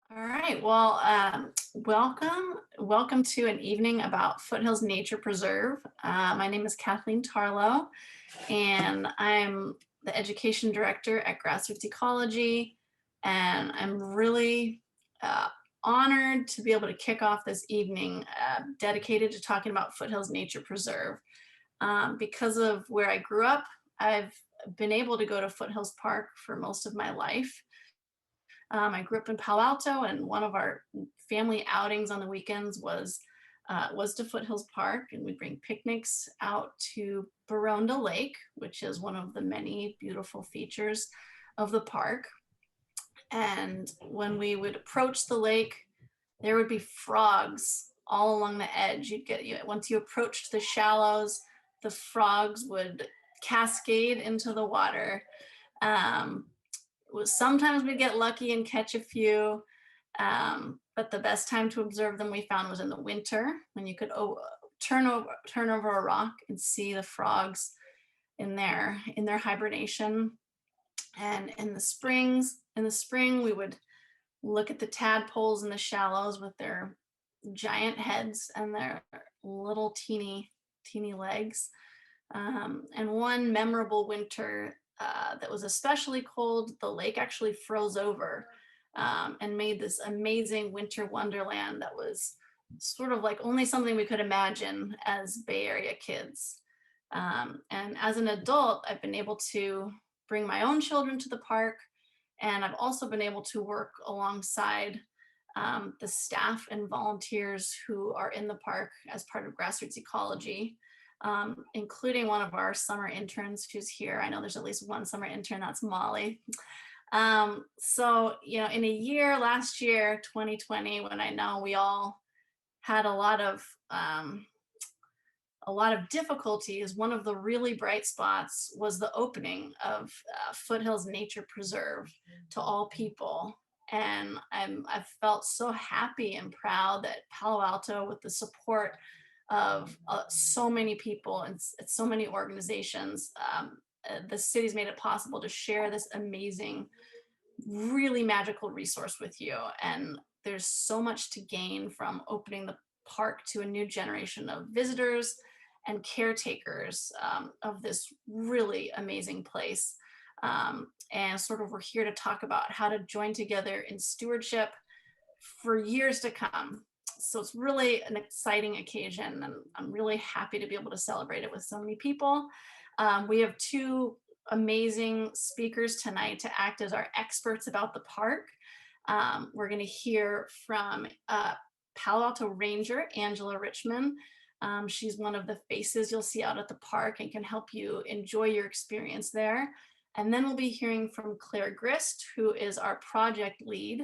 All right. Well, welcome to an evening about Foothills Nature Preserve. My name is Kathleen Tarlow, and I'm the education director at Grassroots Ecology. And I'm really honored to be able to kick off this evening dedicated to talking about Foothills Nature Preserve. Because of where I grew up, I've been able to go to Foothills Park for most of my life. I grew up in Palo Alto, and one of our family outings on the weekends was to Foothills Park, and we'd bring picnics out to Baronda Lake, which is one of the many beautiful features of the park. And when we would approach the lake, there would be frogs all along the edge. Once you approached the shallows, the frogs would cascade into the water. Sometimes we'd get lucky and catch a few, but the best time to observe them we found was in the winter, when you could turn over a rock and see the frogs in their hibernation. And in the spring we would look at the tadpoles in the shallows with their giant heads and their little teeny legs. And one memorable winter that was especially cold, the lake actually froze over and made this amazing winter wonderland that was sort of like only something we could imagine as Bay Area kids. And as an adult, I've been able to bring my own children to the park, and I've also been able to work alongside the staff and volunteers who are in the park as part of Grassroots Ecology. Including one of our summer interns who's here. I know there's at least one summer intern, that's Molly. So, in a year, last year, 2020, when I know we all had a lot of difficulties, one of the really bright spots was the opening of Foothills Nature Preserve to all people. And I've felt so happy and proud that Palo Alto, with the support of so many people and so many organizations, the city's made it possible to share this amazing, really magical resource with you. And there's so much to gain from opening the park to a new generation of visitors and caretakers of this really amazing place. And sort of we're here to talk about how to join together in stewardship for years to come. So it's really an exciting occasion, and I'm really happy to be able to celebrate it with so many people. We have two amazing speakers tonight to act as our experts about the park. We're going to hear from Palo Alto Ranger Angela Richman. She's one of the faces you'll see out at the park and can help you enjoy your experience there. And then we'll be hearing from Claire Grist, who is our project lead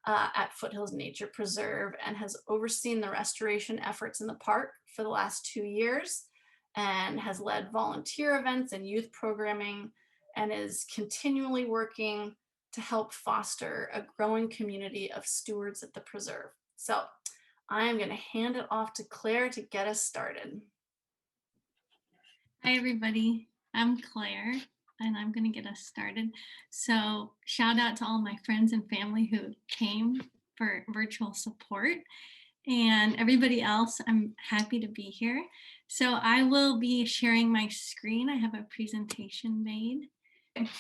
at Foothills Nature Preserve and has overseen the restoration efforts in the park for the last 2 years and has led volunteer events and youth programming and is continually working to help foster a growing community of stewards at the preserve. So I'm going to hand it off to Claire to get us started. Hi, everybody. I'm Claire, and I'm going to get us started. So shout out to all my friends and family who came for virtual support, and everybody else. I'm happy to be here. So I will be sharing my screen. I have a presentation made.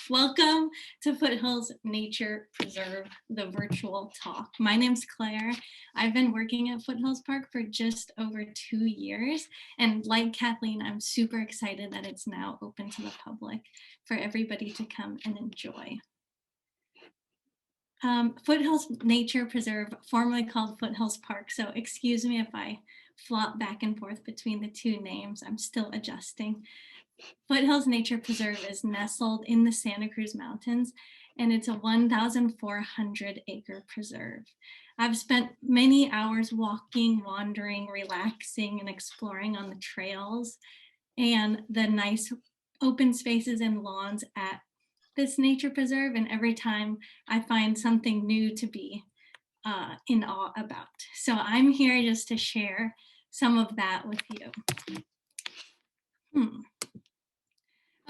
Welcome to Foothills Nature Preserve, the virtual talk. My name's Claire. I've been working at Foothills Park for just over 2 years. And like Kathleen, I'm super excited that it's now open to the public for everybody to come and enjoy. Foothills Nature Preserve, formerly called Foothills Park. So excuse me if I flop back and forth between the two names. I'm still adjusting. Foothills Nature Preserve is nestled in the Santa Cruz Mountains, and it's a 1,400 acre preserve. I've spent many hours walking, wandering, relaxing, and exploring on the trails and the nice open spaces and lawns at this nature preserve, and every time I find something new to be in awe about. So I'm here just to share some of that with you.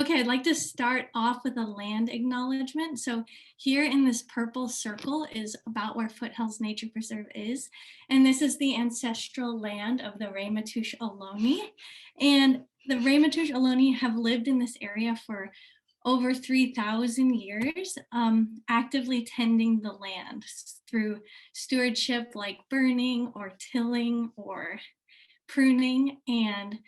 Okay, I'd like to start off with a land acknowledgement. So here in this purple circle is about where Foothills Nature Preserve is. And this is the ancestral land of the Ramaytush Ohlone. And the Ramaytush Ohlone have lived in this area for over 3,000 years, actively tending the land through stewardship like burning or tilling or pruning. And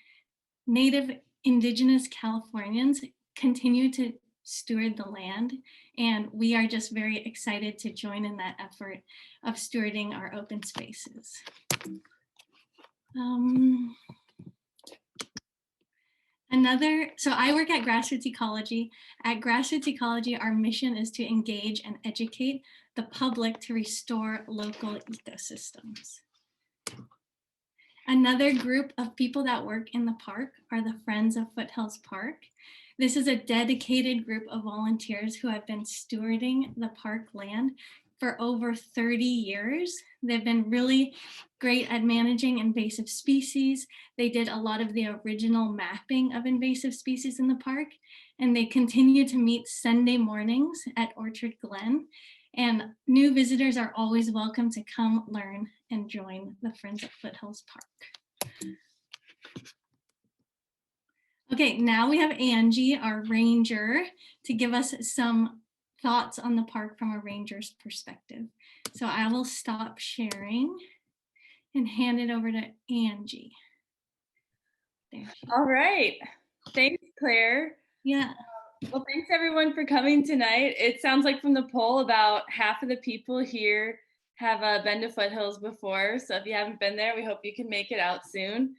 Native Indigenous Californians continue to steward the land, and we are just very excited to join in that effort of stewarding our open spaces. So I work at Grassroots Ecology. At Grassroots Ecology, our mission is to engage and educate the public to restore local ecosystems. Another group of people that work in the park are the Friends of Foothills Park. This is a dedicated group of volunteers who have been stewarding the park land for over 30 years. They've been really great at managing invasive species. They did a lot of the original mapping of invasive species in the park, and they continue to meet Sunday mornings at Orchard Glen. And new visitors are always welcome to come learn and join the Friends of Foothills Park. Okay, now we have Angie, our ranger, to give us some thoughts on the park from a ranger's perspective. So I will stop sharing and hand it over to Angie. All right. Thanks, Claire. Yeah. Well, thanks everyone for coming tonight. It sounds like from the poll, about half of the people here have been to Foothills before. So if you haven't been there, we hope you can make it out soon.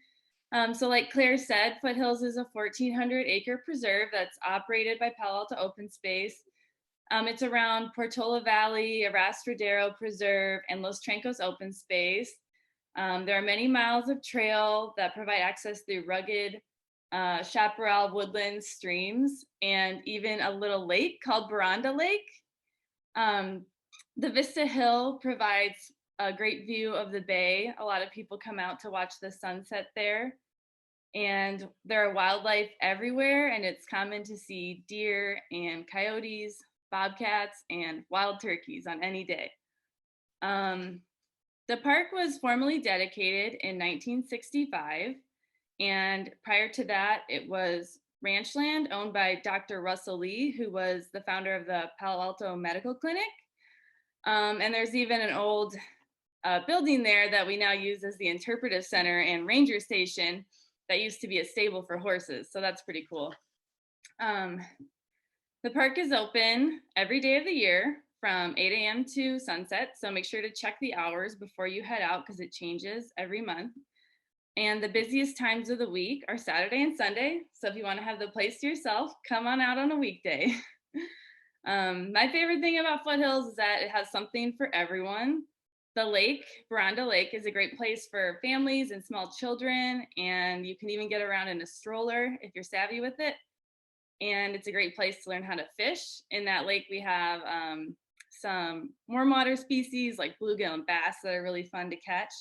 So like Claire said, Foothills is a 1,400 acre preserve that's operated by Palo Alto Open Space. It's around Portola Valley, Arrastradero Preserve, and Los Trancos Open Space. There are many miles of trail that provide access through rugged chaparral woodlands, streams, and even a little lake called Baranda Lake. The Vista Hill provides a great view of the bay. A lot of people come out to watch the sunset there. And there are wildlife everywhere, and it's common to see deer and coyotes, bobcats, and wild turkeys on any day. The park was formally dedicated in 1965. And prior to that, it was ranch land owned by Dr. Russell Lee, who was the founder of the Palo Alto Medical Clinic. And there's even an old building there that we now use as the interpretive center and ranger station that used to be a stable for horses. So that's pretty cool. The park is open every day of the year from 8 a.m. to sunset. So make sure to check the hours before you head out because it changes every month. And the busiest times of the week are Saturday and Sunday. So if you want to have the place to yourself, come on out on a weekday. My favorite thing about Foothills is that it has something for everyone. The lake, Baranda Lake, is a great place for families and small children. And you can even get around in a stroller if you're savvy with it. And it's a great place to learn how to fish. In that lake, we have some warm water species like bluegill and bass that are really fun to catch.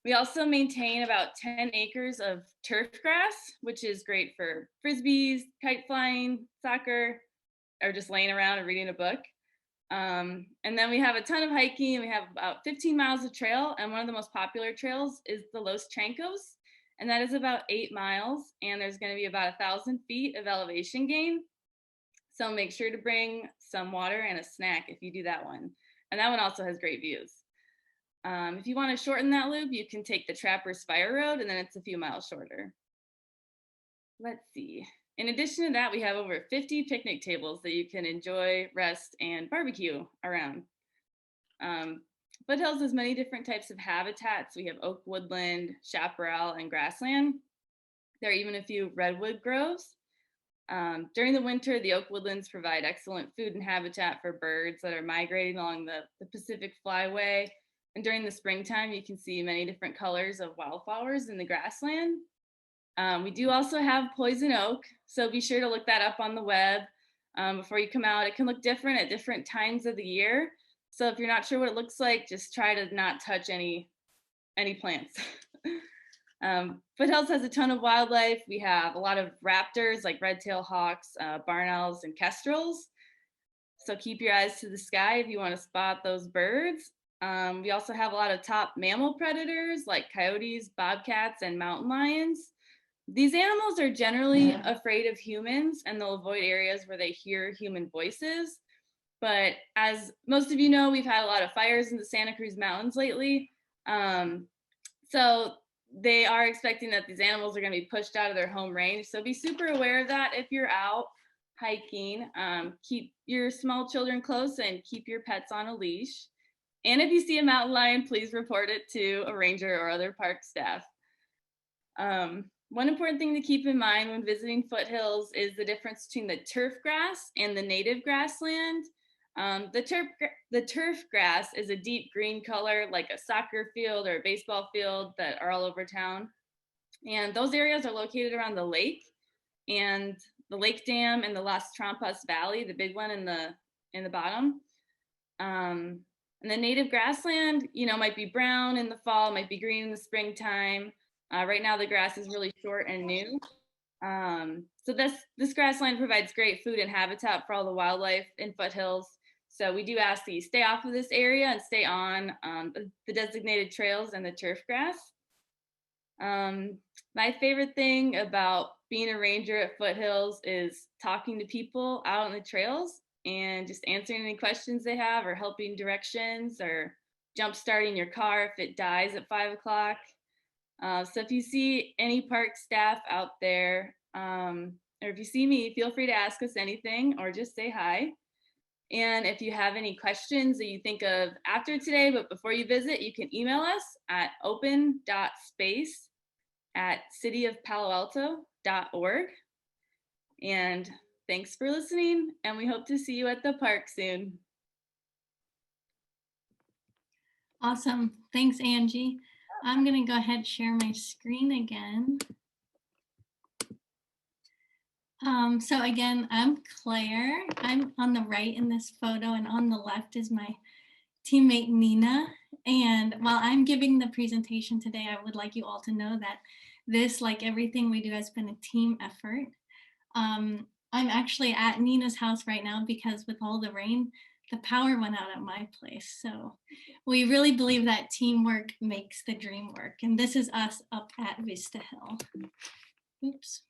We also maintain about 10 acres of turf grass, which is great for frisbees, kite flying, soccer, or just laying around and reading a book. And then we have a ton of hiking. We have about 15 miles of trail, and one of the most popular trails is the Los Trancos, and that is about 8 miles, and there's going to be about 1,000 feet of elevation gain. So make sure to bring some water and a snack if you do that one. And that one also has great views. If you want to shorten that loop, you can take the Trapper's Fire Road, and then it's a few miles shorter. Let's see. In addition to that, we have over 50 picnic tables that you can enjoy, rest, and barbecue around. Foothills has many different types of habitats. We have oak woodland, chaparral, and grassland. There are even a few redwood groves. During the winter, the oak woodlands provide excellent food and habitat for birds that are migrating along the Pacific Flyway. And during the springtime, you can see many different colors of wildflowers in the grassland. We do also have poison oak, so be sure to look that up on the web before you come out. It can look different at different times of the year. So if you're not sure what it looks like, just try to not touch any plants. Foothills has a ton of wildlife. We have a lot of raptors like red-tailed hawks, barn owls, and kestrels. So keep your eyes to the sky if you want to spot those birds. We also have a lot of top mammal predators like coyotes, bobcats, and mountain lions. These animals are generally afraid of humans and they'll avoid areas where they hear human voices. But as most of you know, we've had a lot of fires in the Santa Cruz Mountains lately. So they are expecting that these animals are going to be pushed out of their home range. So be super aware of that if you're out hiking. Keep your small children close and keep your pets on a leash. And if you see a mountain lion, please report it to a ranger or other park staff. One important thing to keep in mind when visiting Foothills is the difference between the turf grass and the native grassland. The turf grass is a deep green color like a soccer field or a baseball field that are all over town. And those areas are located around the lake and the lake dam and the Las Trampas Valley, the big one in the bottom. And the native grassland, might be brown in the fall, might be green in the springtime. Right now the grass is really short and new. So this grassland provides great food and habitat for all the wildlife in Foothills. So we do ask that you stay off of this area and stay on the designated trails and the turf grass. My favorite thing about being a ranger at Foothills is talking to people out on the trails and just answering any questions they have or helping directions or jump starting your car if it dies at 5 o'clock. So if you see any park staff out there, or if you see me, feel free to ask us anything or just say hi. And if you have any questions that you think of after today, but before you visit, you can email us at open.space@cityofpaloalto.org. And thanks for listening, and we hope to see you at the park soon. Awesome. Thanks, Angie. I'm going to go ahead and share my screen again. So again, I'm Claire. I'm on the right in this photo, and on the left is my teammate Nina. And while I'm giving the presentation today, I would like you all to know that this, like everything we do, has been a team effort. I'm actually at Nina's house right now because with all the rain, the power went out at my place. So we really believe that teamwork makes the dream work. And this is us up at Vista Hill. Oops.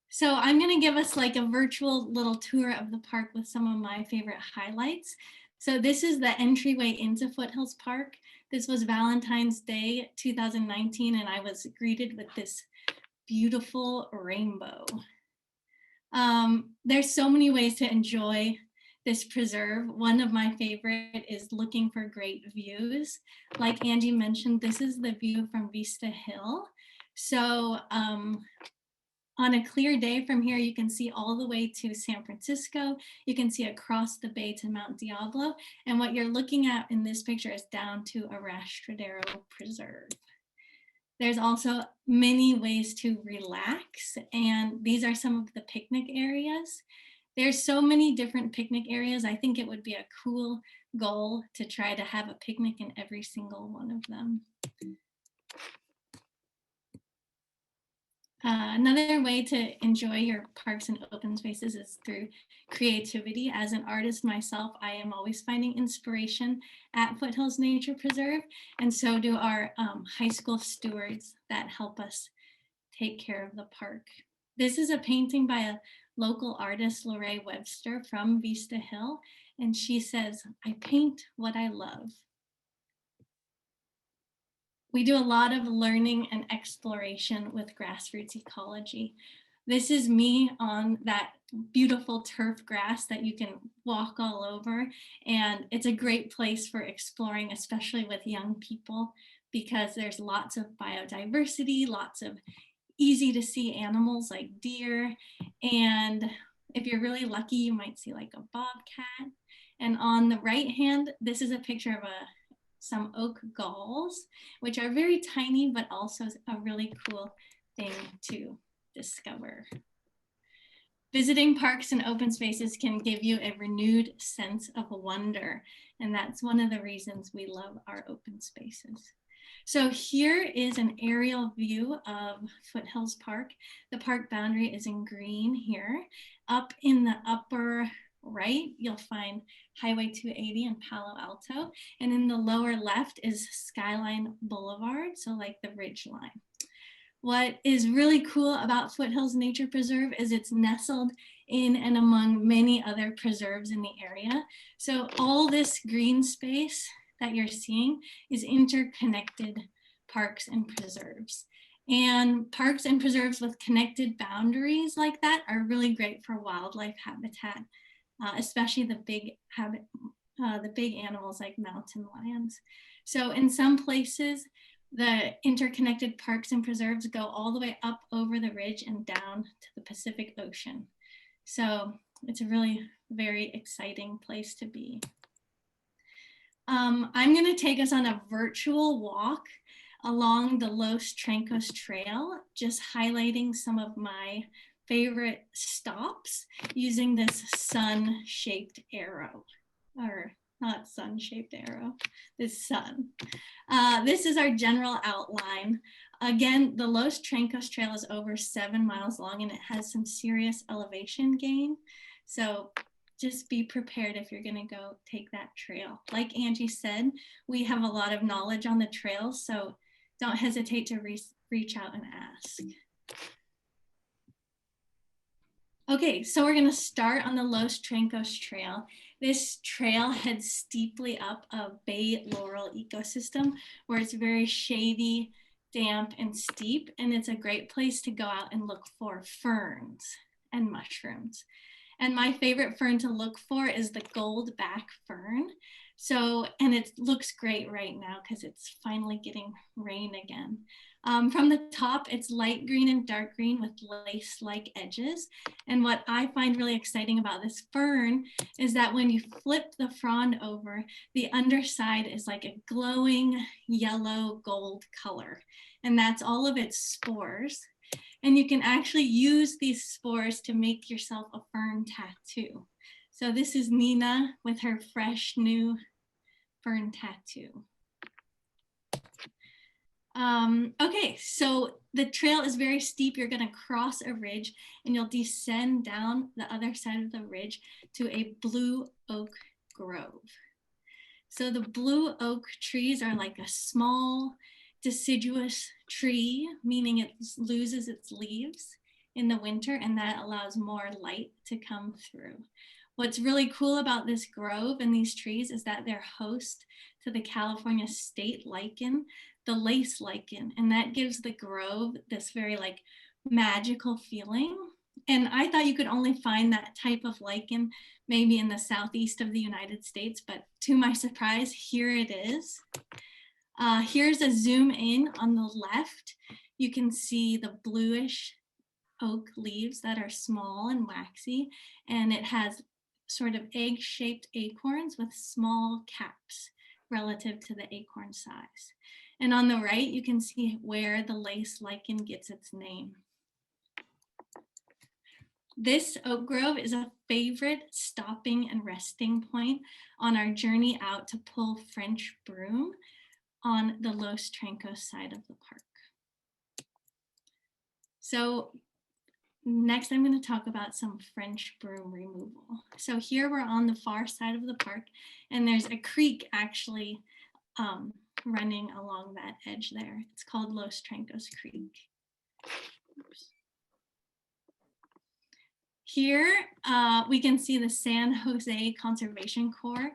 So I'm going to give us like a virtual little tour of the park with some of my favorite highlights. So this is the entryway into Foothills Park. This was Valentine's Day 2019, and I was greeted with this beautiful rainbow. There's so many ways to enjoy this preserve. One of my favorite is looking for great views. Like Angie mentioned, this is the view from Vista Hill. So on a clear day from here, you can see all the way to San Francisco. You can see across the bay to Mount Diablo. And what you're looking at in this picture is down to Arrastradero Preserve. There's also many ways to relax, and these are some of the picnic areas. There's so many different picnic areas. I think it would be a cool goal to try to have a picnic in every single one of them. Another way to enjoy your parks and open spaces is through creativity. As an artist myself, I am always finding inspiration at Foothills Nature Preserve, and so do our high school stewards that help us take care of the park. This is a painting by a local artist, Lorraine Webster from Vista Hill, and she says, "I paint what I love." We do a lot of learning and exploration with Grassroots Ecology. This is me on that beautiful turf grass that you can walk all over. And it's a great place for exploring, especially with young people, because there's lots of biodiversity, lots of easy to see animals like deer. And if you're really lucky, you might see like a bobcat. And on the right hand, this is a picture of some oak galls, which are very tiny, but also a really cool thing to discover. Visiting parks and open spaces can give you a renewed sense of wonder, and that's one of the reasons we love our open spaces. So here is an aerial view of Foothills Park. The park boundary is in green here. Up in the upper right, you'll find Highway 280 and Palo Alto. And in the lower left is Skyline Boulevard, so like the ridge line. What is really cool about Foothills Nature Preserve is it's nestled in and among many other preserves in the area. So all this green space that you're seeing is interconnected parks and preserves. And parks and preserves with connected boundaries like that are really great for wildlife habitat, especially the big animals like mountain lions. So in some places, the interconnected parks and preserves go all the way up over the ridge and down to the Pacific Ocean. So it's a really very exciting place to be. I'm going to take us on a virtual walk along the Los Trancos Trail, just highlighting some of my favorite stops using this sun-shaped arrow, or not sun-shaped arrow, this sun. This is our general outline. Again, the Los Trancos Trail is over 7 miles long and it has some serious elevation gain. So just be prepared if you're gonna go take that trail. Like Angie said, we have a lot of knowledge on the trail, so don't hesitate to reach out and ask. Okay, so we're gonna start on the Los Trancos Trail. This trail heads steeply up a bay laurel ecosystem where it's very shady, damp, and steep, and it's a great place to go out and look for ferns and mushrooms. And my favorite fern to look for is the Goldback Fern. So, and it looks great right now because it's finally getting rain again. From the top, it's light green and dark green with lace-like edges. And what I find really exciting about this fern is that when you flip the frond over, the underside is like a glowing yellow gold color. And that's all of its spores. And you can actually use these spores to make yourself a fern tattoo. So this is Nina with her fresh new fern tattoo. Okay, so the trail is very steep. You're gonna cross a ridge and you'll descend down the other side of the ridge to a blue oak grove. So the blue oak trees are like a small deciduous tree, meaning it loses its leaves in the winter and that allows more light to come through. What's really cool about this grove and these trees is that they're host to the California state lichen, the lace lichen, and that gives the grove this very like magical feeling. And I thought you could only find that type of lichen maybe in the southeast of the United States, but to my surprise, here it is. Here's a zoom in on the left. You can see the bluish oak leaves that are small and waxy, and it has sort of egg-shaped acorns with small caps relative to the acorn size. And on the right, you can see where the lace lichen gets its name. This oak grove is a favorite stopping and resting point on our journey out to pull French broom on the Los Trancos side of the park. So next, I'm going to talk about some French broom removal. So here we're on the far side of the park, and there's a creek actually running along that edge there. It's called Los Trancos Creek. Oops. Here we can see the San Jose Conservation Corps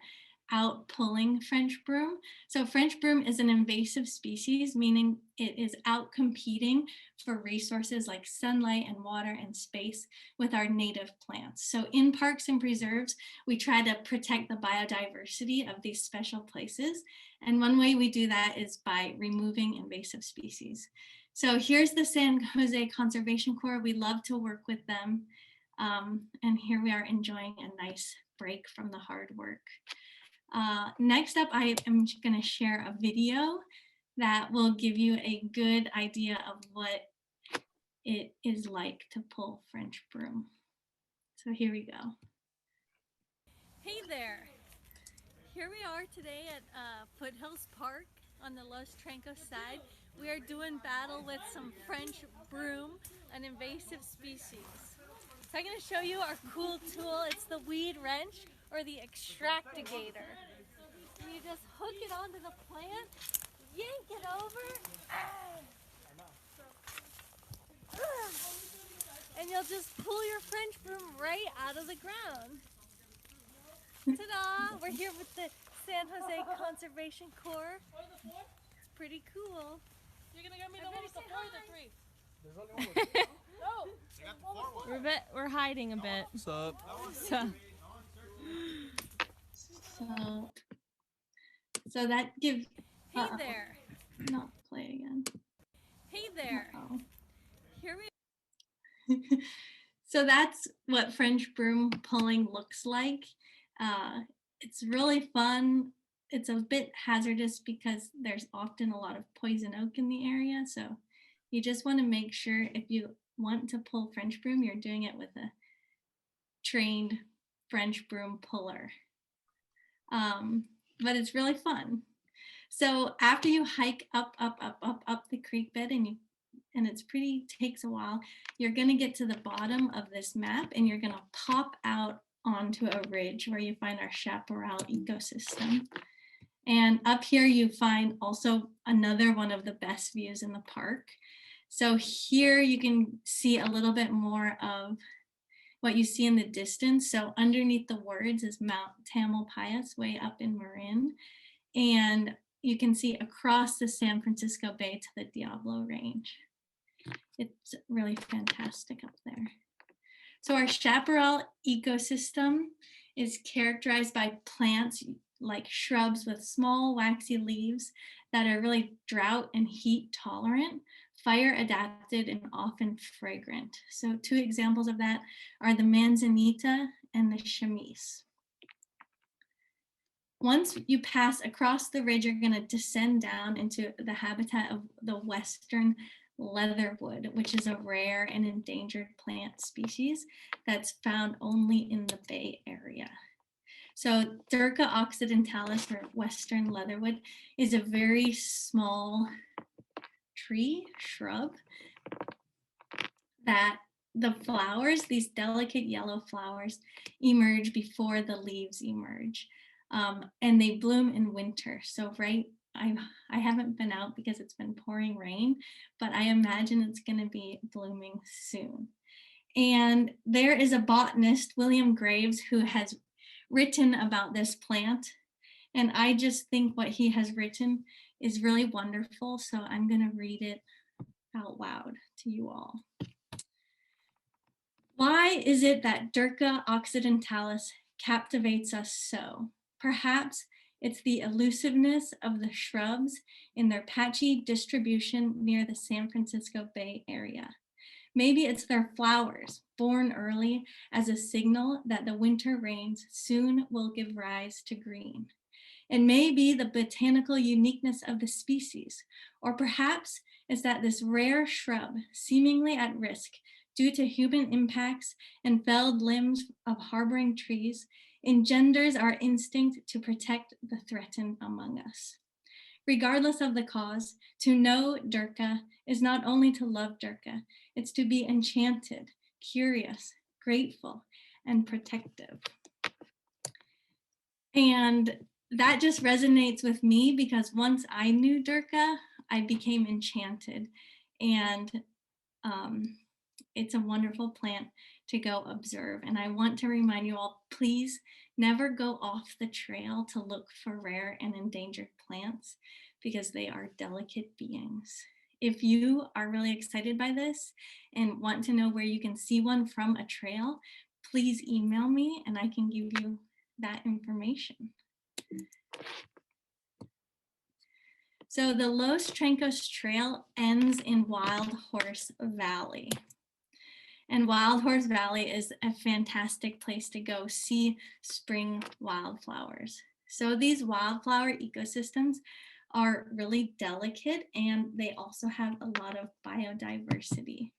out pulling French broom. So French broom is an invasive species, meaning it is out competing for resources like sunlight and water and space with our native plants. So in parks and preserves, we try to protect the biodiversity of these special places. And one way we do that is by removing invasive species. So here's the San Jose Conservation Corps. We love to work with them. And here we are enjoying a nice break from the hard work. Next up, I am going to share a video that will give you a good idea of what it is like to pull French broom. So here we go. Hey there! Here we are today at Foothills Park on the Los Trancos side, we are doing battle with some French broom, an invasive species. So I'm going to show you our cool tool. It's the weed wrench or the extractigator. And you just hook it onto the plant, yank it over, and you'll just pull your French broom right out of the ground. Ta-da! We're here with the San Jose Conservation Corps. It's pretty cool. You're gonna get me the one with the 4 or the 3? There's only one. No. We're hiding a bit. What's up? So that gives. Hey there. Not play again. Hey there. Uh-oh. Here we So that's what French broom pulling looks like. It's really fun. It's a bit hazardous because there's often a lot of poison oak in the area. So you just want to make sure if you want to pull French broom, you're doing it with a trained French broom puller. But it's really fun. So after you hike up the creek bed and it's takes a while, you're gonna get to the bottom of this map and you're gonna pop out onto a ridge where you find our chaparral ecosystem. And up here you find also another one of the best views in the park. So here you can see a little bit more of what you see in the distance. So underneath the words is Mount Tamalpais way up in Marin. And you can see across the San Francisco Bay to the Diablo Range. It's really fantastic up there. So our chaparral ecosystem is characterized by plants like shrubs with small waxy leaves that are really drought and heat tolerant, fire adapted, and often fragrant. So 2 examples of that are the manzanita and the chamise. Once you pass across the ridge, you're going to descend down into the habitat of the western leatherwood, which is a rare and endangered plant species that's found only in the Bay Area. So Durca occidentalis, or western leatherwood, is a very small shrub, that the flowers, these delicate yellow flowers, emerge before the leaves emerge. And they bloom in winter. So I haven't been out because it's been pouring rain, but I imagine it's going to be blooming soon. And there is a botanist, William Graves, who has written about this plant. And I just think what he has written is really wonderful. So I'm going to read it out loud to you all. Why is it that Durca occidentalis captivates us so? Perhaps it's the elusiveness of the shrubs in their patchy distribution near the San Francisco Bay Area. Maybe it's their flowers, born early, as a signal that the winter rains soon will give rise to green. It may be the botanical uniqueness of the species, or perhaps it's that this rare shrub, seemingly at risk due to human impacts and felled limbs of harboring trees, engenders our instinct to protect the threatened among us. Regardless of the cause, to know Durca is not only to love Durca, it's to be enchanted, curious, grateful, and protective. And that just resonates with me because once I knew Durca, I became enchanted. And it's a wonderful plant to go observe. And I want to remind you all, please never go off the trail to look for rare and endangered plants because they are delicate beings. If you are really excited by this and want to know where you can see one from a trail, please email me and I can give you that information. So the Los Trancos Trail ends in Wild Horse Valley. And Wild Horse Valley is a fantastic place to go see spring wildflowers. So these wildflower ecosystems are really delicate and they also have a lot of biodiversity.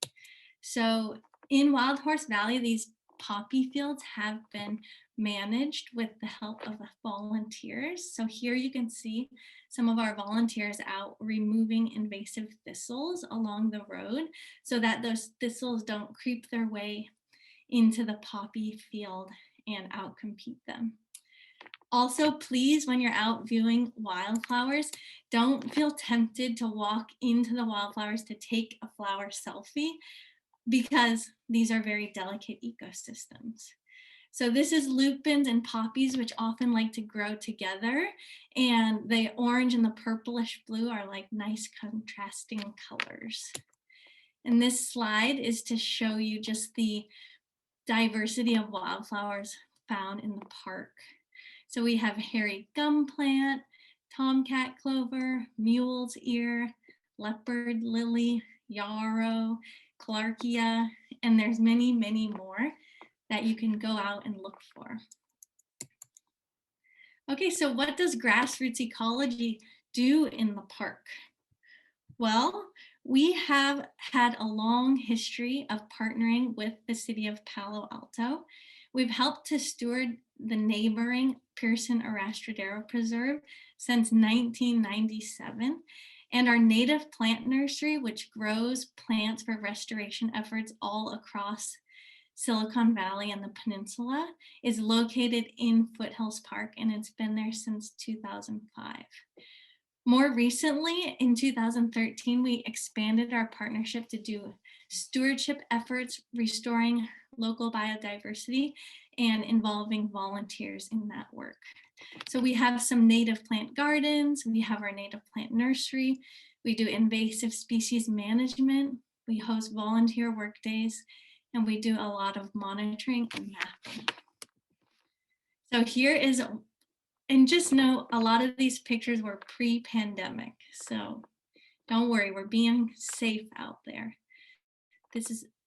So in Wild Horse Valley, these poppy fields have been managed with the help of the volunteers. So here you can see some of our volunteers out removing invasive thistles along the road so that those thistles don't creep their way into the poppy field and outcompete them. Also, please, when you're out viewing wildflowers, don't feel tempted to walk into the wildflowers to take a flower selfie, because these are very delicate ecosystems. So this is lupins and poppies, which often like to grow together, and the orange and the purplish blue are like nice contrasting colors. And this slide is to show you just the diversity of wildflowers found in the park. So we have hairy gum plant, tomcat clover, mule's ear, leopard lily, yarrow, clarkia, and there's many, many more that you can go out and look for. Okay, so what does Grassroots Ecology do in the park? Well, we have had a long history of partnering with the city of Palo Alto. We've helped to steward the neighboring Pearson Arrastradero Preserve since 1997. And our native plant nursery, which grows plants for restoration efforts all across Silicon Valley and the peninsula, is located in Foothills Park, and it's been there since 2005. More recently, in 2013, we expanded our partnership to do stewardship efforts, restoring local biodiversity, and involving volunteers in that work. So we have some native plant gardens, we have our native plant nursery, we do invasive species management, we host volunteer work days, and we do a lot of monitoring and mapping. So here is, and just know a lot of these pictures were pre-pandemic, so don't worry, we're being safe out there.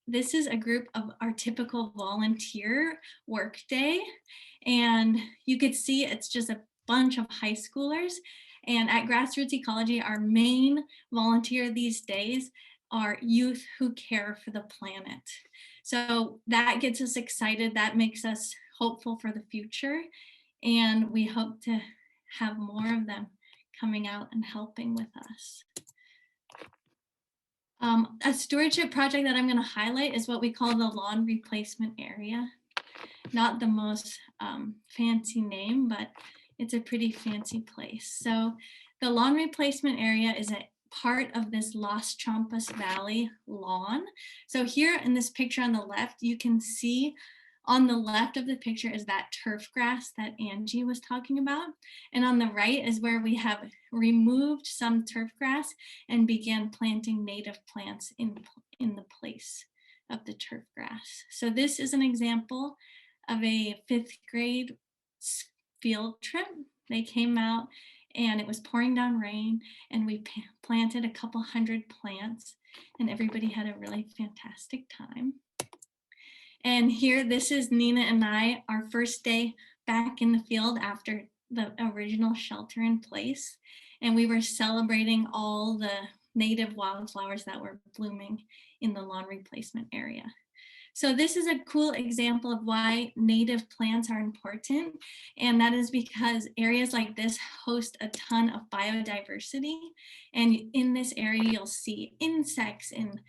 This is a group of our typical volunteer work day, and you could see it's just a bunch of high schoolers. And at Grassroots Ecology, our main volunteer these days are youth who care for the planet. So that gets us excited, that makes us hopeful for the future, and we hope to have more of them coming out and helping with us. A stewardship project that I'm going to highlight is what we call the lawn replacement area. Not the most fancy name, but it's a pretty fancy place. So the lawn replacement area is a part of this Las Trampas Valley lawn. So here in this picture on the left, you can see on the left of the picture is that turf grass that Angie was talking about. And on the right is where we have removed some turf grass and began planting native plants in the place of the turf grass. So this is an example of a 5th grade field trip. They came out and it was pouring down rain, and we planted a couple hundred plants, and everybody had a really fantastic time. And here, this is Nina and I, our first day back in the field after the original shelter in place. And we were celebrating all the native wildflowers that were blooming in the lawn replacement area. So this is a cool example of why native plants are important. And that is because areas like this host a ton of biodiversity. And in this area, you'll see insects and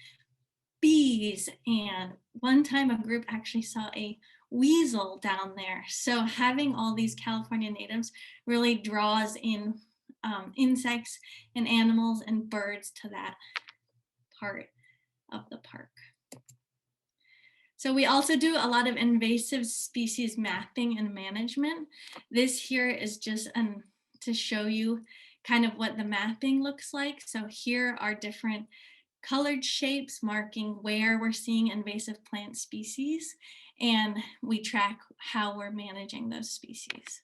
bees, and one time a group actually saw a weasel down there. So having all these California natives really draws in insects and animals and birds to that part of the park. So we also do a lot of invasive species mapping and management. This here is just to show you kind of what the mapping looks like. So here are different colored shapes marking where we're seeing invasive plant species, and we track how we're managing those species.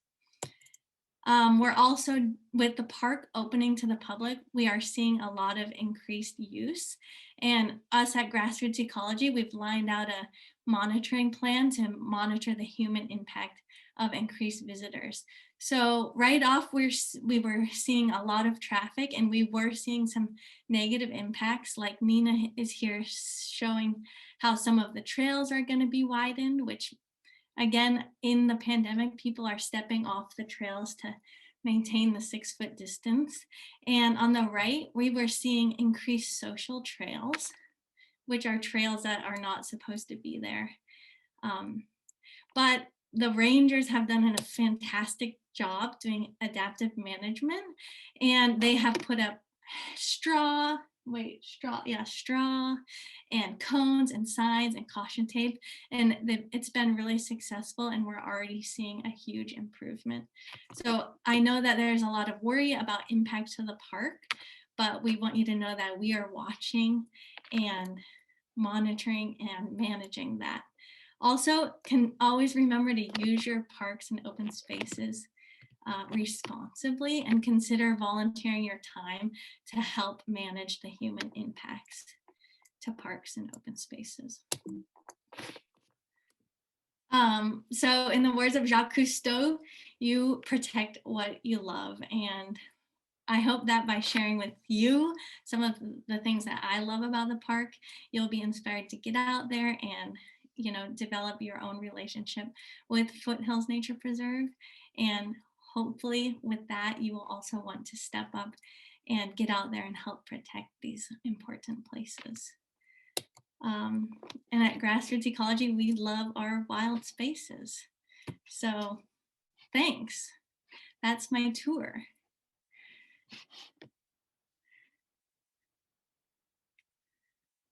We're also, with the park opening to the public, we are seeing a lot of increased use. And us at Grassroots Ecology, we've lined out a monitoring plan to monitor the human impact of increased visitors. So right off, we were seeing a lot of traffic, and we were seeing some negative impacts, like Nina is here showing how some of the trails are going to be widened, which Again, in the pandemic, people are stepping off the trails to maintain the 6-foot distance. And on the right, we were seeing increased social trails, which are trails that are not supposed to be there. But the rangers have done a fantastic job doing adaptive management, and they have put up straw and cones and signs and caution tape, and it's been really successful, and we're already seeing a huge improvement. So I know that there's a lot of worry about impact to the park, but we want you to know that we are watching and monitoring and managing that. Also, can always remember to use your parks and open spaces responsibly, and consider volunteering your time to help manage the human impacts to parks and open spaces. So in the words of Jacques Cousteau, you protect what you love. And I hope that by sharing with you some of the things that I love about the park, you'll be inspired to get out there and, you know, develop your own relationship with Foothills Nature Preserve. And hopefully with that, you will also want to step up and get out there and help protect these important places. And at Grassroots Ecology, we love our wild spaces. So thanks. That's my tour.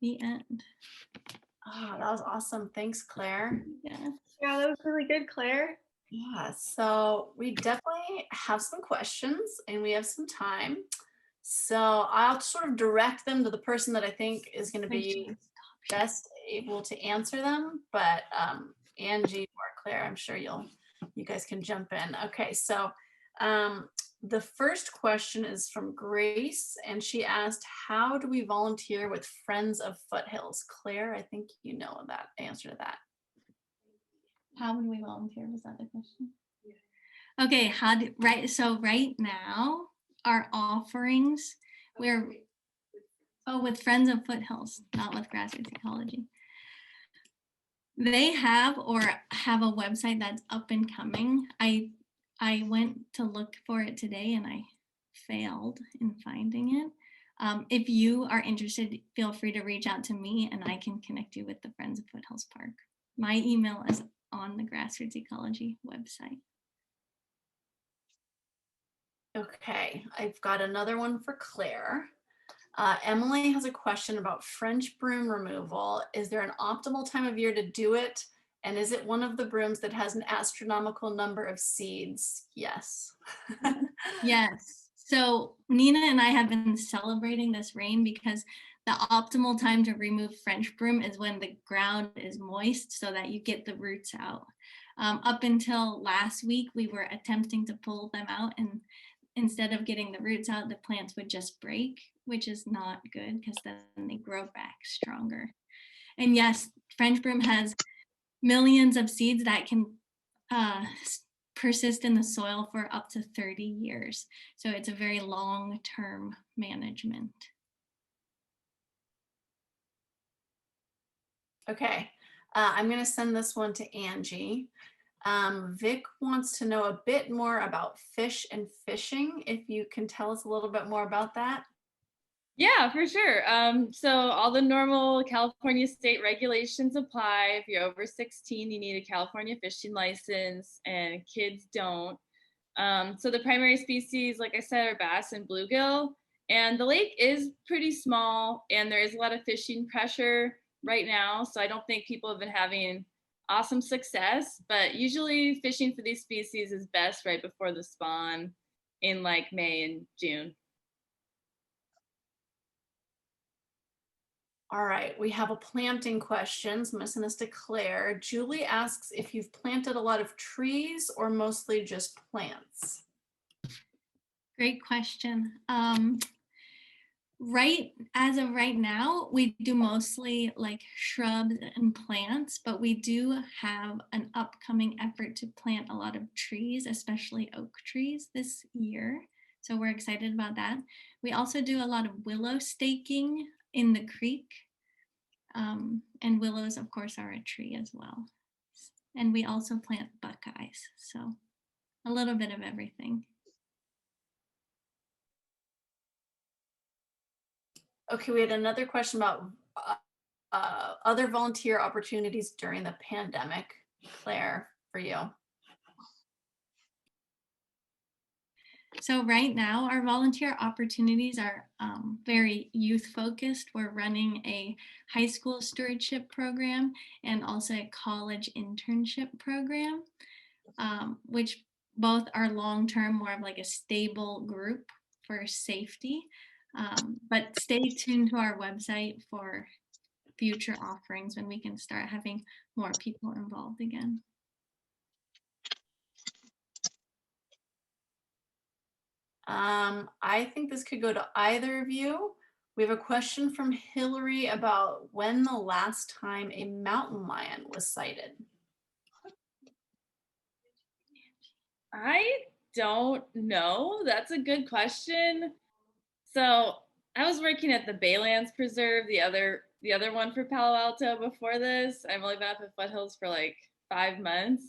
The end. Oh, that was awesome. Thanks, Claire. Yeah, that was really good, Claire. Yeah, so we definitely have some questions and we have some time. So I'll sort of direct them to the person that I think is going to be best able to answer them. But Angie or Claire, I'm sure you guys can jump in. Okay, so the first question is from Grace, and she asked, how do we volunteer with Friends of Foothills? Claire, I think you know that answer to that. How would we volunteer? Was that the question? Yeah. Okay, right now our offerings, with Friends of Foothills, not with Grassroots Ecology. They have a website that's up and coming. I went to look for it today and I failed in finding it. If you are interested, feel free to reach out to me and I can connect you with the Friends of Foothills Park. My email is on the Grassroots Ecology website. Okay, I've got another one for Claire. Emily has a question about French broom removal. Is there an optimal time of year to do it? And is it one of the brooms that has an astronomical number of seeds? Yes. Yes. So Nina and I have been celebrating this rain because the optimal time to remove French broom is when the ground is moist so that you get the roots out. Up until last week, we were attempting to pull them out, and instead of getting the roots out, the plants would just break, which is not good because then they grow back stronger. And yes, French broom has millions of seeds that can persist in the soil for up to 30 years. So it's a very long-term management. Okay, I'm going to send this one to Angie. Vic wants to know a bit more about fish and fishing. If you can tell us a little bit more about that. Yeah, for sure. So all the normal California state regulations apply. If you're over 16, you need a California fishing license, and kids don't. So the primary species, like I said, are bass and bluegill. And the lake is pretty small, and there is a lot of fishing pressure right now. So I don't think people have been having awesome success, but usually fishing for these species is best right before the spawn in like May and June. All right, we have a planting question. So I'm going to send this to Claire. Julie asks if you've planted a lot of trees or mostly just plants. Great question. As of right now, we do mostly like shrubs and plants, but we do have an upcoming effort to plant a lot of trees, especially oak trees this year. So we're excited about that. We also do a lot of willow staking in the creek. And willows, of course, are a tree as well. And we also plant buckeyes. So a little bit of everything. Okay, we had another question about other volunteer opportunities during the pandemic. Claire, for you. So right now, our volunteer opportunities are very youth focused. We're running a high school stewardship program and also a college internship program, which both are long-term, more of like a stable group for safety. But stay tuned to our website for future offerings when we can start having more people involved again. I think this could go to either of you. We have a question from Hillary about when the last time a mountain lion was sighted. I don't know. That's a good question. So I was working at the Baylands Preserve, the other one for Palo Alto before this. I've only been up at Foothills for like 5 months.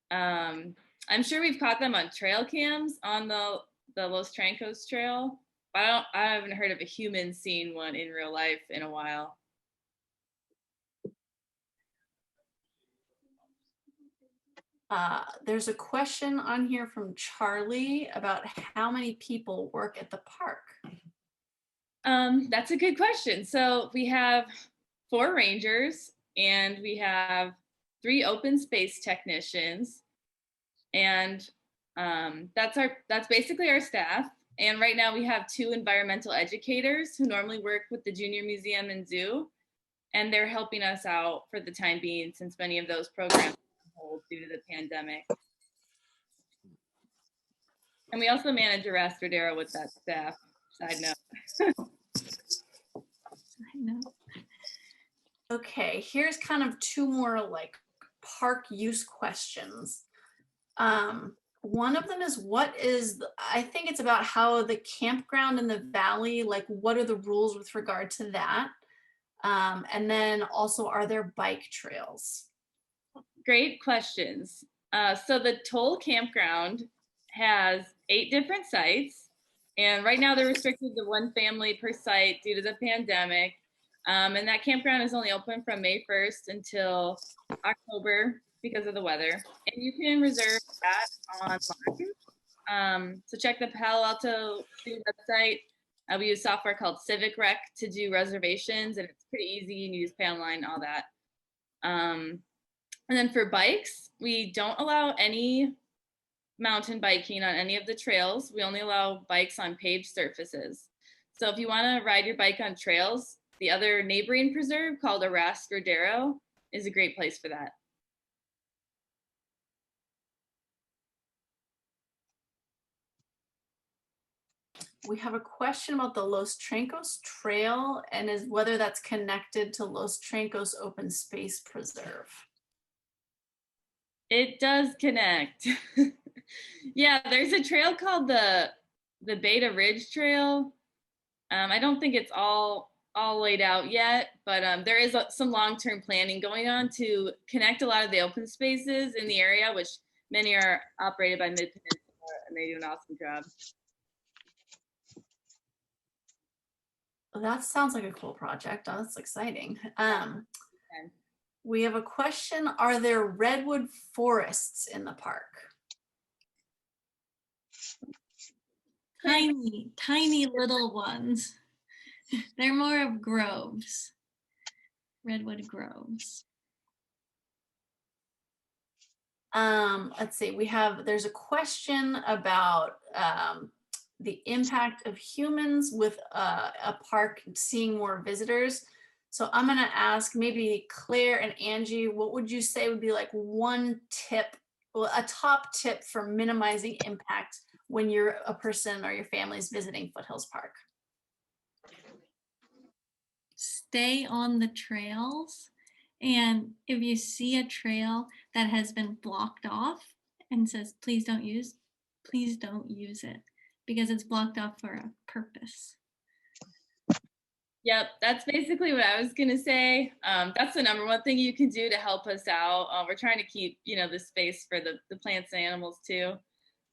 I'm sure we've caught them on trail cams on the Los Trancos Trail, but I haven't heard of a human seeing one in real life in a while. There's a question on here from Charlie about how many people work at the park. That's a good question. So we have 4 rangers and we have 3 open space technicians, and that's basically our staff. And right now we have 2 environmental educators who normally work with the Junior Museum and Zoo, and they're helping us out for the time being since many of those programs are on hold due to the pandemic. And we also manage a rastradero with that staff. Side note. Okay, here's kind of 2 more like park use questions. One of them is I think it's about how the campground in the valley, like what are the rules with regard to that? And then also, are there bike trails? Great questions. So the Toll Campground has 8 different sites, and right now they're restricted to 1 family per site due to the pandemic. And that campground is only open from May 1st until October because of the weather. And you can reserve that online. So check the Palo Alto website. We use software called Civic Rec to do reservations, and it's pretty easy. You just pay online, all that. And then for bikes, we don't allow any mountain biking on any of the trails. We only allow bikes on paved surfaces. So if you want to ride your bike on trails, the other neighboring preserve called a rastradero is a great place for that. We have a question about the Los Trancos Trail and is whether that's connected to Los Trancos Open Space Preserve. It does connect. Yeah, there's a trail called the Beta Ridge Trail. I don't think it's all laid out yet, but there is some long-term planning going on to connect a lot of the open spaces in the area, which many are operated by Mid-Peninsula, and they do an awesome job. Well, that sounds like a cool project. Oh, that's exciting. We have a question. Are there redwood forests in the park? Tiny, tiny little ones. They're more of groves, redwood groves. Let's see, there's a question about the impact of humans with a park seeing more visitors. So I'm gonna ask maybe Claire and Angie, what would you say would be like one tip, a top tip for minimizing impact when you're a person or your family's visiting Foothills Park? Stay on the trails. And if you see a trail that has been blocked off and says, please don't use it because it's blocked off for a purpose. Yep, that's basically what I was gonna say. That's the number one thing you can do to help us out. We're trying to keep, the space for the plants and animals too.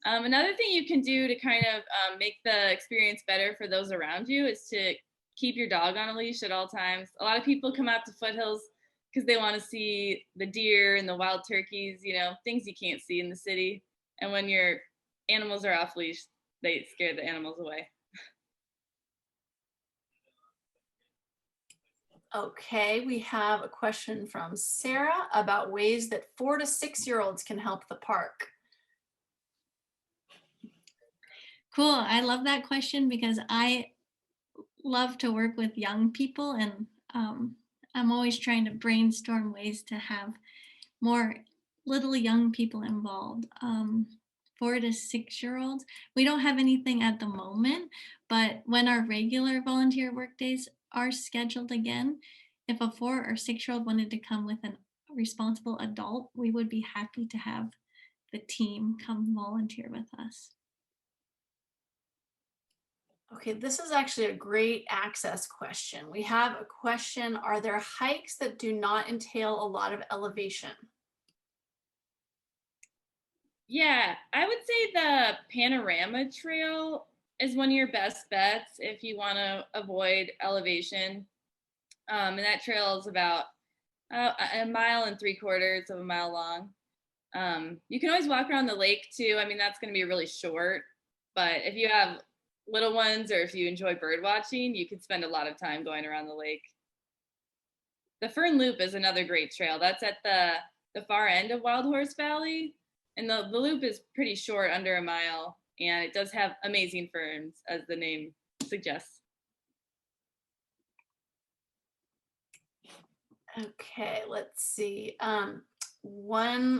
Another thing you can do to kind of make the experience better for those around you is to keep your dog on a leash at all times. A lot of people come out to Foothills because they want to see the deer and the wild turkeys, things you can't see in the city. And when your animals are off leash, they scare the animals away. Okay, we have a question from Sarah about ways that 4 to 6-year-olds can help the park. Cool. I love that question because I love to work with young people, and I'm always trying to brainstorm ways to have more little young people involved. 4 to 6-year-olds. We don't have anything at the moment, but when our regular volunteer work days are scheduled again, if a 4 or 6-year-old wanted to come with a responsible adult, we would be happy to have the team come volunteer with us. Okay, this is actually a great access question. We have a question, are there hikes that do not entail a lot of elevation? Yeah, I would say the Panorama Trail is one of your best bets if you want to avoid elevation. And that trail is about 1.75 miles long. You can always walk around the lake too. I mean, that's going to be really short, but if you have little ones or if you enjoy bird watching, you could spend a lot of time going around the lake. The Fern Loop is another great trail. That's at the far end of Wild Horse Valley. And the loop is pretty short, under a mile, and it does have amazing ferns, as the name suggests. Okay, let's see. I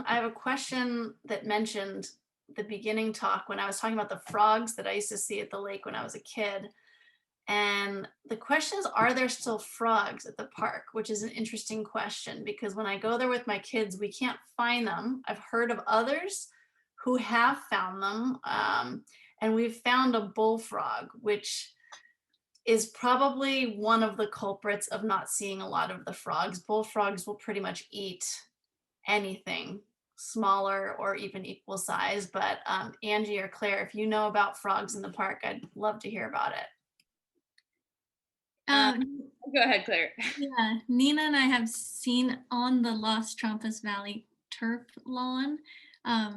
have a question that mentioned the beginning talk when I was talking about the frogs that I used to see at the lake when I was a kid. And the question is, are there still frogs at the park? Which is an interesting question because when I go there with my kids, we can't find them. I've heard of others who have found them. And we've found a bullfrog, which is probably one of the culprits of not seeing a lot of the frogs. Bullfrogs will pretty much eat anything smaller or even equal size. But Angie or Claire, if you know about frogs in the park, I'd love to hear about it. Go ahead, Claire. Yeah, Nina and I have seen on the Los Trampas Valley turf lawn. I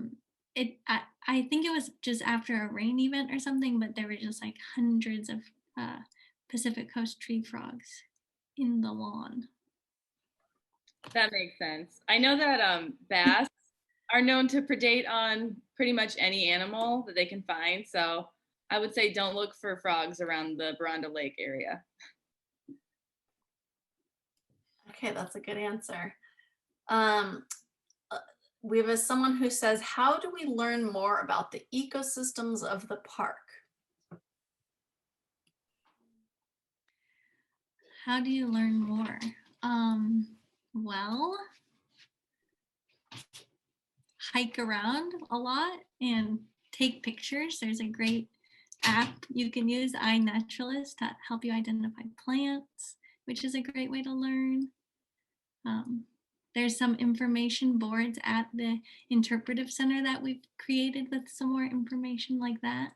think it was just after a rain event or something, but there were just like hundreds of Pacific Coast tree frogs in the lawn. That makes sense. I know that bass are known to predate on pretty much any animal that they can find. So I would say don't look for frogs around the Baranda Lake area. Okay, that's a good answer. We have someone who says, how do we learn more about the ecosystems of the park? How do you learn more? Well, hike around a lot and take pictures. There's a great app you can use, iNaturalist, to help you identify plants, which is a great way to learn. There's some information boards at the interpretive center that we've created with some more information like that.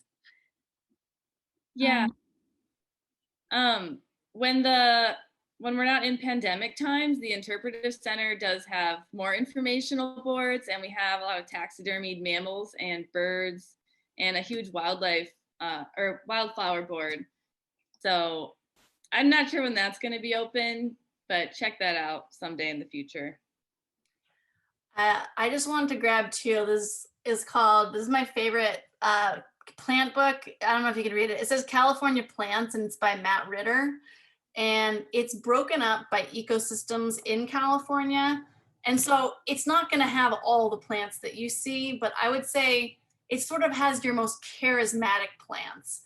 Yeah. When we're not in pandemic times, the interpretive center does have more informational boards, and we have a lot of taxidermied mammals and birds and a huge wildlife or wildflower board. So I'm not sure when that's going to be open, but check that out someday in the future. I just wanted to grab two. This is my favorite plant book. I don't know if you can read it. It says California Plants, and it's by Matt Ritter. And it's broken up by ecosystems in California. And so it's not going to have all the plants that you see, but I would say it sort of has your most charismatic plants,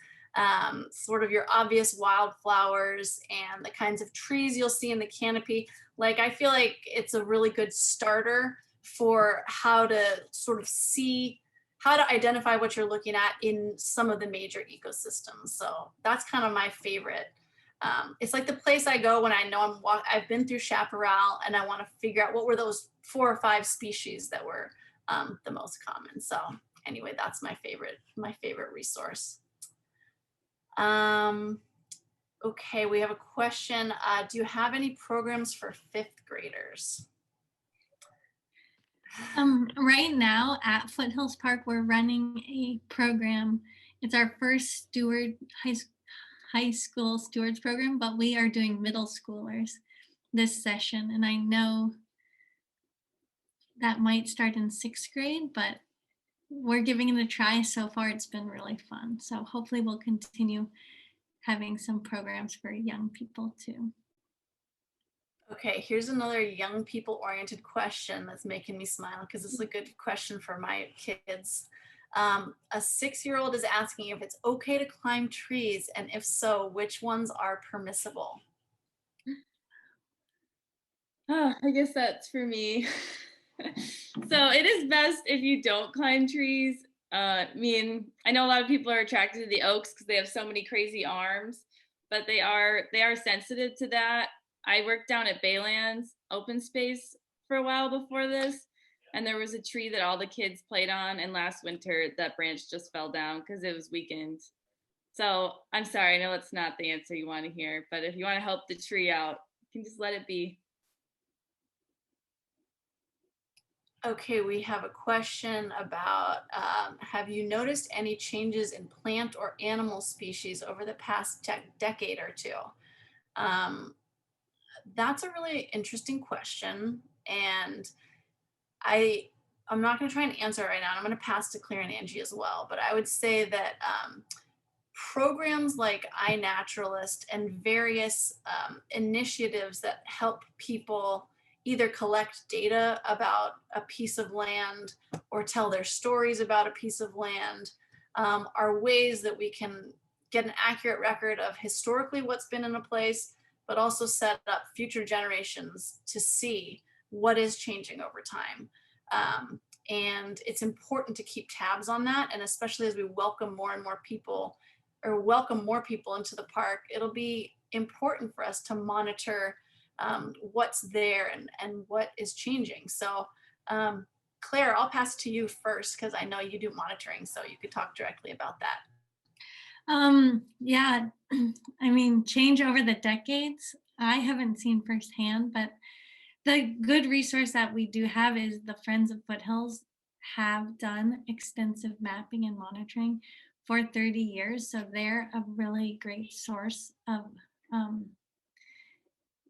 sort of your obvious wildflowers and the kinds of trees you'll see in the canopy. Like, I feel like it's a really good starter for how to sort of see how to identify what you're looking at in some of the major ecosystems. So that's kind of my favorite It's like the place I go when I know I've been through chaparral and I want to figure out what were those 4 or 5 species that were the most common. So anyway, that's my favorite resource. Okay, we have a question. Do you have any programs for 5th graders? Right now at Foothills Park, we're running a program. It's our first high school stewards program, but we are doing middle schoolers this session. And I know that might start in 6th grade, but we're giving it a try. So far, it's been really fun. So hopefully we'll continue having some programs for young people too. Okay, here's another young people oriented question that's making me smile because it's a good question for my kids. A 6-year-old is asking if it's okay to climb trees, and if so, which ones are permissible? Oh, I guess that's for me. So it is best if you don't climb trees. I know a lot of people are attracted to the oaks because they have so many crazy arms, but they are sensitive to that. I worked down at Baylands open space for a while before this, and there was a tree that all the kids played on, and last winter that branch just fell down because it was weakened. So I'm sorry, I know it's not the answer you want to hear, but if you want to help the tree out, you can just let it be. Okay, we have a question about, have you noticed any changes in plant or animal species over the past decade or two? That's a really interesting question. And I'm not gonna try and answer it right now. I'm gonna pass to Claire and Angie as well, but I would say that programs like iNaturalist and various initiatives that help people either collect data about a piece of land or tell their stories about a piece of land are ways that we can get an accurate record of historically what's been in a place, but also set up future generations to see what is changing over time. And it's important to keep tabs on that. And especially as we welcome more and more people into the park, it'll be important for us to monitor what's there and what is changing. So Claire, I'll pass to you first because I know you do monitoring, so you could talk directly about that. Yeah, I mean, change over the decades, I haven't seen firsthand, but the good resource that we do have is the Friends of Foothills have done extensive mapping and monitoring for 30 years. So they're a really great source of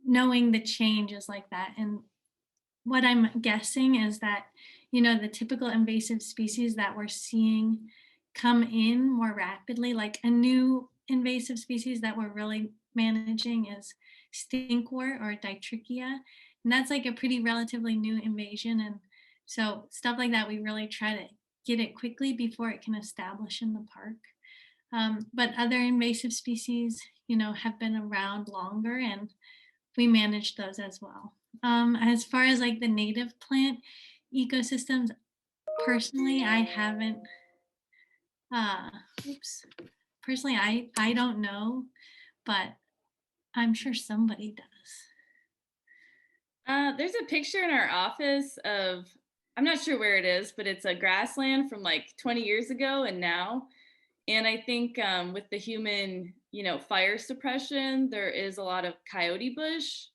knowing the changes like that. And what I'm guessing is that, the typical invasive species that we're seeing come in more rapidly, like a new invasive species that we're really managing is stinkwort or ditrichia. And that's like a pretty relatively new invasion. And so stuff like that, we really try to get it quickly before it can establish in the park. But other invasive species, have been around longer and we manage those as well. As far as like the native plant ecosystems, personally, I haven't, personally, I don't know, but I'm sure somebody does. There's a picture in our office of, I'm not sure where it is, but it's a grassland from like 20 years ago and now. And I think with the human, fire suppression, there is a lot of coyote bush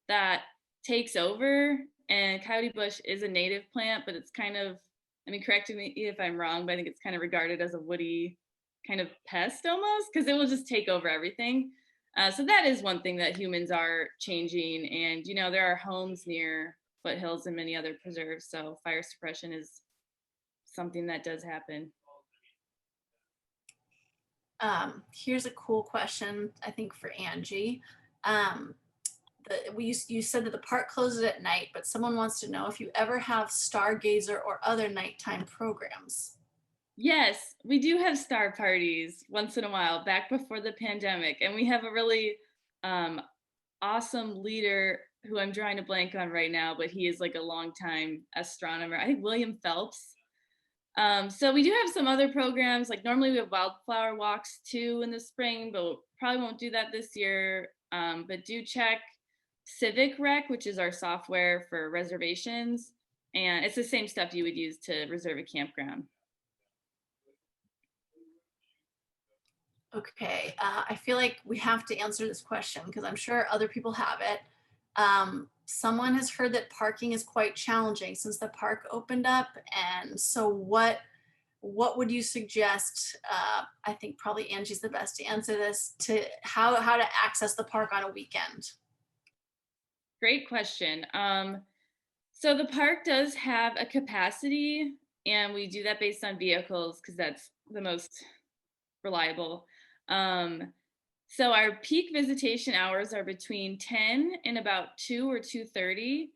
that takes over. And coyote bush is a native plant, but it's kind of, correct me if I'm wrong, but I think it's kind of regarded as a woody kind of pest almost, because it will just take over everything. So that is one thing that humans are changing. And, there are homes near Foothills and many other preserves. So fire suppression is something that does happen. Here's a cool question, I think, for Angie. You said that the park closes at night, but someone wants to know if you ever have stargazer or other nighttime programs. Yes, we do have star parties once in a while, back before the pandemic. And we have a really awesome leader who I'm drawing a blank on right now, but he is like a longtime astronomer. I think William Phelps. So we do have some other programs, like normally we have wildflower walks too in the spring, but probably won't do that this year. But do check Civic Rec, which is our software for reservations. And it's the same stuff you would use to reserve a campground. Okay, I feel like we have to answer this question because I'm sure other people have it. Someone has heard that parking is quite challenging since the park opened up. And so what would you suggest? I think probably Angie's the best to answer this, to how to access the park on a weekend. Great question. So the park does have a capacity, and we do that based on vehicles because that's the most reliable. So our peak visitation hours are between 10 and about 2 or 2:30.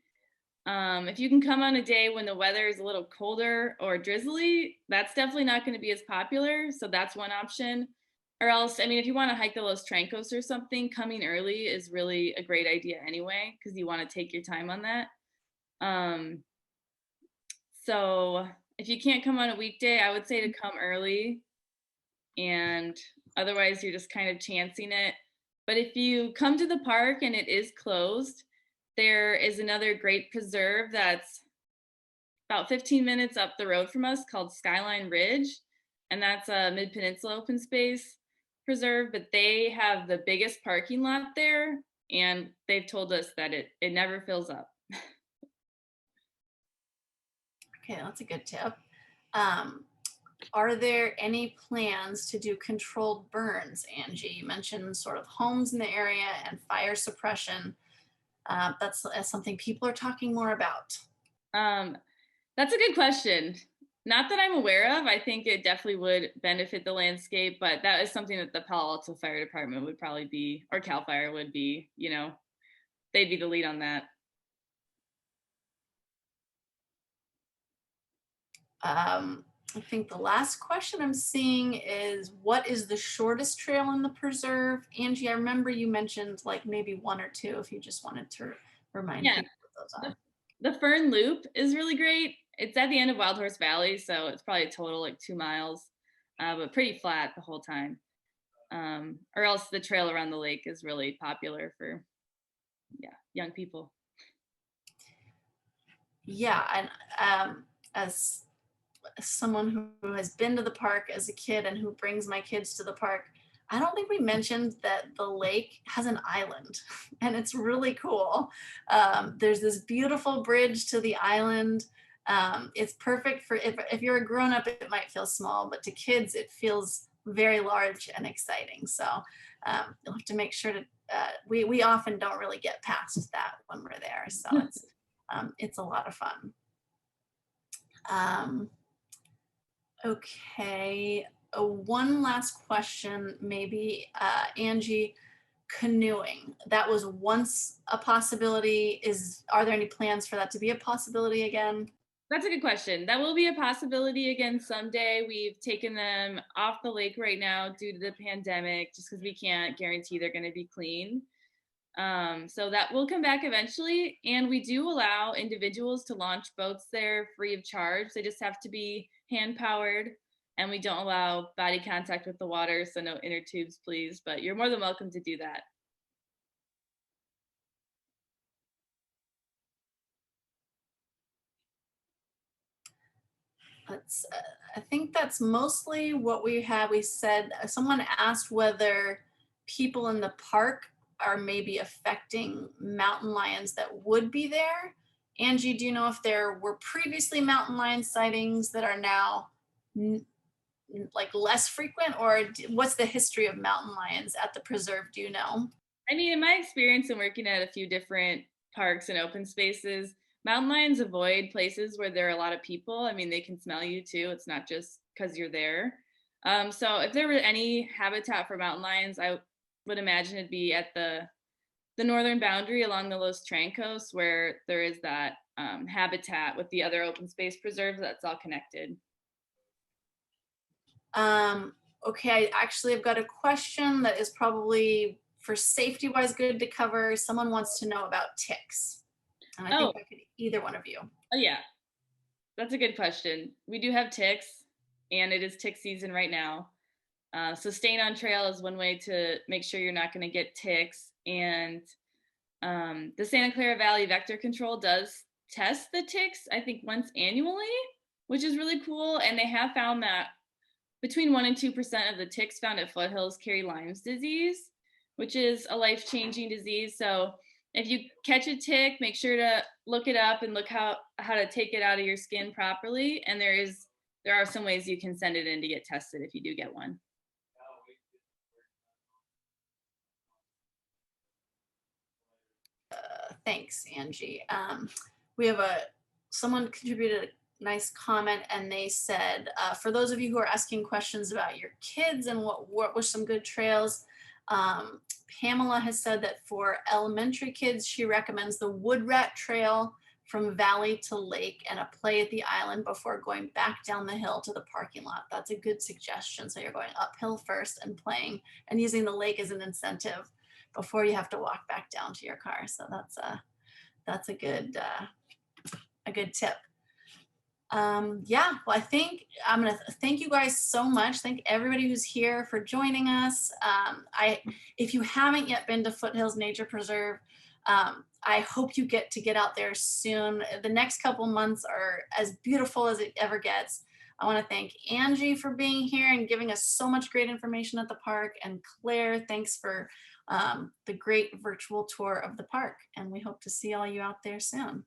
If you can come on a day when the weather is a little colder or drizzly, that's definitely not going to be as popular. So that's one option. Or else, I mean, if you want to hike the Los Trancos or something, coming early is really a great idea anyway, because you want to take your time on that. So if you can't come on a weekday, I would say to come early, and otherwise you're just kind of chancing it. But if you come to the park and it is closed, there is another great preserve that's about 15 minutes up the road from us called Skyline Ridge, and that's a mid-peninsula open space preserve, but they have the biggest parking lot there, and they've told us that it never fills up. Okay, that's a good tip. Are there any plans to do controlled burns, Angie? You mentioned sort of homes in the area and fire suppression. That's something people are talking more about. That's a good question. Not that I'm aware of. I think it definitely would benefit the landscape, but that is something that the Palo Alto Fire Department would probably be, or CAL FIRE would be, they'd be the lead on that. I think the last question I'm seeing is, what is the shortest trail in the preserve? Angie, I remember you mentioned like maybe one or two, if you just wanted to remind people what those are. The Fern Loop is really great. It's at the end of Wild Horse Valley, so it's probably a total like 2 miles, but pretty flat the whole time. Or else the trail around the lake is really popular for, young people. Yeah, and as someone who has been to the park as a kid and who brings my kids to the park, I don't think we mentioned that the lake has an island and it's really cool. There's this beautiful bridge to the island. It's perfect for, if you're a grown up, it might feel small, but to kids, it feels very large and exciting. So you'll have to make sure to, we often don't really get past that when we're there. So it's a lot of fun. Okay, one last question, maybe, Angie, canoeing. That was once a possibility. Are there any plans for that to be a possibility again? That's a good question. That will be a possibility again someday. We've taken them off the lake right now due to the pandemic, just because we can't guarantee they're going to be clean. So that will come back eventually. And we do allow individuals to launch boats there free of charge. They just have to be hand powered, and we don't allow body contact with the water. So no inner tubes, please, but you're more than welcome to do that. I think that's mostly what we have. We said, someone asked whether people in the park are maybe affecting mountain lions that would be there. Angie, do you know if there were previously mountain lion sightings that are now like less frequent, or what's the history of mountain lions at the preserve? Do you know? I mean, in my experience in working at a few different parks and open spaces, mountain lions avoid places where there are a lot of people. I mean, they can smell you too. It's not just because you're there. So if there were any habitat for mountain lions, I would imagine it'd be at the northern boundary along the Los Trancos, where there is that habitat with the other open space preserves that's all connected. Okay, I actually have got a question that is probably for safety wise good to cover. Someone wants to know about ticks. And I think that could either one of you. Oh, yeah. That's a good question. We do have ticks, and it is tick season right now. So staying on trail is one way to make sure you're not going to get ticks. And the Santa Clara Valley Vector Control does test the ticks, I think, once annually, which is really cool. And they have found that between 1% and 2% of the ticks found at Foothills carry Lyme's disease, which is a life-changing disease. So if you catch a tick, make sure to look it up and look how to take it out of your skin properly. And there are some ways you can send it in to get tested if you do get one. Thanks, Angie. We have someone contributed a nice comment, and they said, for those of you who are asking questions about your kids and what were some good trails, Pamela has said that for elementary kids, she recommends the Wood Rat Trail from valley to lake and a play at the island before going back down the hill to the parking lot. That's a good suggestion. So you're going uphill first and playing and using the lake as an incentive before you have to walk back down to your car. So that's a good tip. Yeah, well, I think I'm gonna thank you guys so much. Thank everybody who's here for joining us. If you haven't yet been to Foothills Nature Preserve, I hope you get out there soon. The next couple months are as beautiful as it ever gets. I want to thank Angie for being here and giving us so much great information at the park. And Claire, thanks for the great virtual tour of the park. And we hope to see all you out there soon.